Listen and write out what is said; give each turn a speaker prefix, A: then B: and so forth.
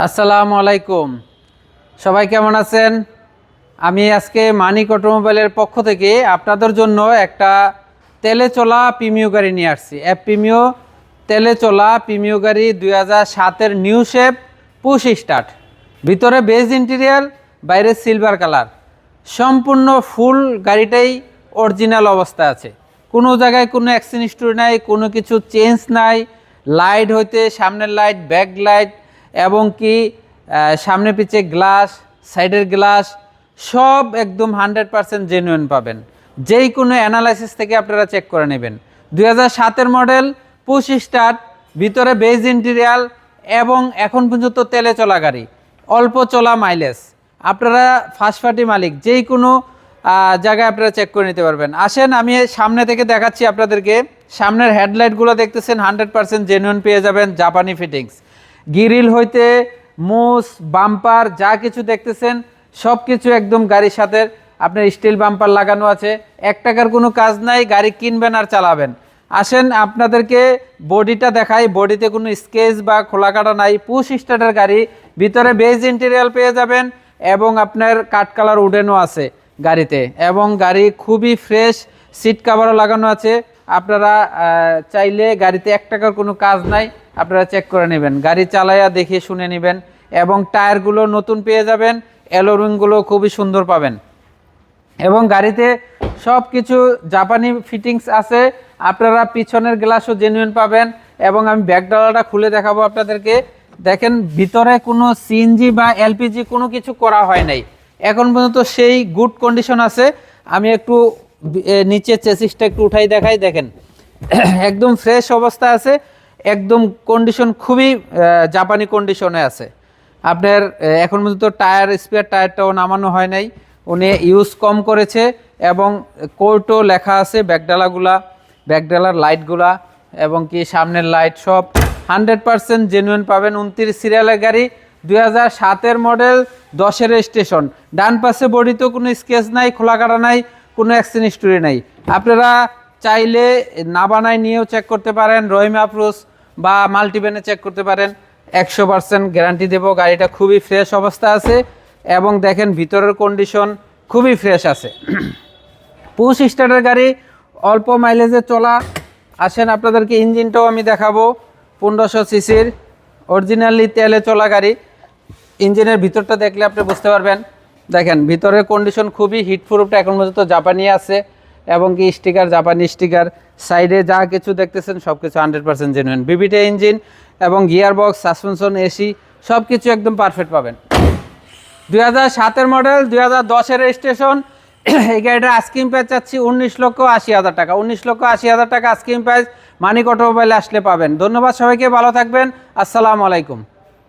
A: আসসালামু আলাইকুম। সবাই কেমন আছেন? আমি আজকে মানিক অটোমোবাইলের পক্ষ থেকে আপনাদের জন্য একটা তেলে চলা প্রিমিয় গাড়ি নিয়ে আসছি। প্রিমিয় তেলে চলা প্রিমিয় গাড়ি 2007-এর নিউ শেপ পুশ স্টার্ট, ভিতরে বেজ ইন্টেরিয়ার, বাইরে সিলভার কালার, সম্পূর্ণ ফুল গাড়িটাই অরিজিনাল অবস্থা আছে। কোনো জায়গায় কোনো অ্যাক্সিডেন্ট হিস্টরি নাই, কোনো কিছু চেঞ্জ নাই। লাইট হইতে সামনের লাইট, ব্যাক লাইট এবং কি সামনে পিছে গ্লাস, সাইডের গ্লাস সব একদম 100% জেনুইন পাবেন। যেই কোনো অ্যানালাইসিস থেকে আপনারা চেক করে নেবেন। 2007-এর মডেল, পুশ স্টার্ট, ভিতরে বেজ ইন্টেরিয়ার এবং এখন পর্যন্ত তেলে চলা গাড়ি, অল্প চলা মাইলেজ। আপনারা ফার্স্ট পার্টি মালিক, যেই কোনো জায়গায় আপনারা চেক করে নিতে পারবেন। আসেন আমি সামনে থেকে দেখাচ্ছি আপনাদেরকে। সামনের হেডলাইটগুলো দেখতেছেন 100% জেনুইন পেয়ে যাবেন, জাপানি ফিটিংস। গ্রিল হইতে মুস, বাম্পার যা কিছু দেখতেছেন সব কিছু একদম গাড়ির সাথে আপনার স্টিল বাম্পার লাগানো আছে। 1 টাকার কোনো কাজ নাই, গাড়ি কিনবেন আর চালাবেন। আসেন আপনাদেরকে বডিটা দেখাই। বডিতে কোনো স্কেচ বা খোলা কাটা নাই, পুশ স্টার্টের গাড়ি, ভিতরে বেজ ইন্টেরিয়ার পেয়ে যাবেন এবং আপনার কাঠ কালার উডেনও আছে গাড়িতে, এবং গাড়ি খুবই ফ্রেশ, সিট কাভারও লাগানো আছে। আপনারা চাইলে গাড়িতে 1 টাকার কোনো কাজ নাই, আপনারা চেক করে নেবেন, গাড়ি চালাইয়া দেখে শুনে নেবেন। এবং টায়ারগুলো নতুন পেয়ে যাবেন, অ্যালোরিংগুলো খুবই সুন্দর পাবেন এবং গাড়িতে সব কিছু জাপানি ফিটিংস আছে। আপনারা পিছনের গ্লাসও জেনুইন পাবেন এবং আমি ব্যাক ডালাটা খুলে দেখাবো আপনাদেরকে। দেখেন ভিতরে কোনো সিএনজি বা এলপিজি কোনো কিছু করা হয় নাই, এখন পর্যন্ত সেই গুড কন্ডিশন আছে। আমি একটু নিচে চেসিসটা একটু উঠাই দেখাই, দেখেন একদম ফ্রেশ অবস্থা আছে, একদম কন্ডিশন খুবই জাপানি কন্ডিশনে আছে। আপনার এখন পর্যন্ত টায়ার, স্পেয়ার টায়ারটাও নামানো হয় নাই, উনি ইউজ কম করেছে। এবং কোর্টও লেখা আছে, ব্যাকডালাগুলা, ব্যাকডালার লাইটগুলা এবং কি সামনের লাইট সব 100% জেনুইন পাবেন। 29 সিরিয়ালের গাড়ি, 2007-এর মডেল, 10-এর রেজিস্ট্রেশন। ডান পাশে বডিতেও কোনো স্কেচ নাই, খোলা কাটা নাই, কোনো অ্যাক্সিডেন্ট হিস্টরি নাই। আপনারা চাইলে নাবানায় নিয়েও চেক করতে পারেন, রহিম আফরোজ বা মাল্টিভ্যানে চেক করতে পারেন। 100% গ্যারান্টি দেবো, গাড়িটা খুবই ফ্রেশ অবস্থা আছে এবং দেখেন ভিতরের কন্ডিশন খুবই ফ্রেশ আছে। পুশ স্টার্টের গাড়ি, অল্প মাইলেজে চলা। আসেন আপনাদেরকে ইঞ্জিনটাও আমি দেখাবো। 1500 সিসির অরিজিনালি তেলে চলা গাড়ি। ইঞ্জিনের ভিতরটা দেখলে আপনি বুঝতে পারবেন। দেখেন ভিতরের কন্ডিশন খুবই হিটপ্রুফটা এখন পর্যন্ত জাপানি আছে এবং কি স্টিকার, জাপানি স্টিকার। সাইডে যা কিছু দেখতেছেন সব কিছু 100% জেনুইন। বিবিটা ইঞ্জিন এবং গিয়ার বক্স, সাসপেনশন, এসি সব কিছু একদম পারফেক্ট পাবেন। 2007-এর মডেল, 2010-এর রেজিস্ট্রেশন। এই গাড়িটা আস্কিং প্রাইস চাচ্ছি 19,80,000 টাকা। 19,80,000 টাকা আস্কিং প্রাইস। মানিক অটোমোবাইলে আসলে পাবেন। ধন্যবাদ সবাইকে, ভালো থাকবেন। আসসালামু আলাইকুম।